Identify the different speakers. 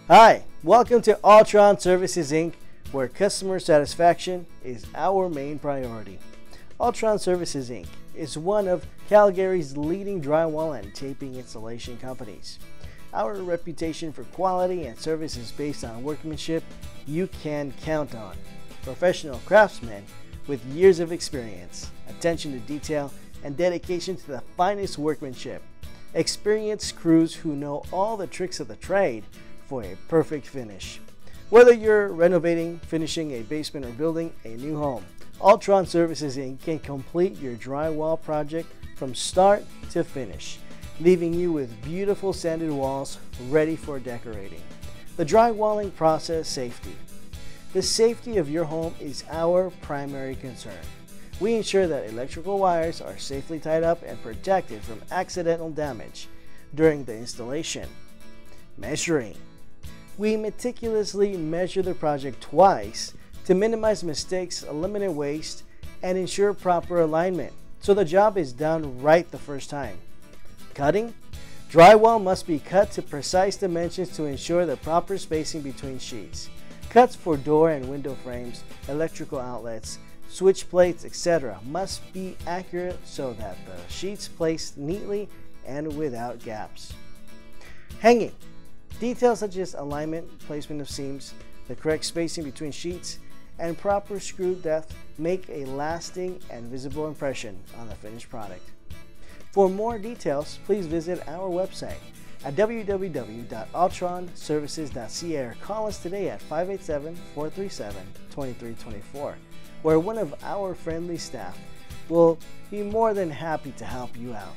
Speaker 1: Hi, welcome to Altron Services Inc., where customer satisfaction is our main priority. Altron Services Inc. is one of Calgary's leading drywall and taping installation companies. Our reputation for quality and service is based on workmanship you can count on. Professional craftsmen with years of experience, attention to detail, and dedication to the finest workmanship. Experienced crews who know all the tricks of the trade for a perfect finish. Whether you're renovating, finishing a basement, or building a new home, Altron Services Inc. can complete your drywall project from start to finish, leaving you with beautiful sanded walls ready for decorating. The drywalling process safety. The safety of your home is our primary concern. We ensure that electrical wires are safely tied up and protected from accidental damage during the installation. Measuring. We meticulously measure the project twice to minimize mistakes, eliminate waste, and ensure proper alignment, so the job is done right the first time. Cutting. Drywall must be cut to precise dimensions to ensure the proper spacing between sheets. Cuts for door and window frames, electrical outlets, switch plates, etc. must be accurate so that the sheets placed neatly and without gaps. Hanging. Details such as alignment, placement of seams, the correct spacing between sheets, and proper screw depth make a lasting and visible impression on the finished product. For more details, please visit our website at www.altronservices.ca or call us today at 587-437-2324, where one of our friendly staff will be more than happy to help you out.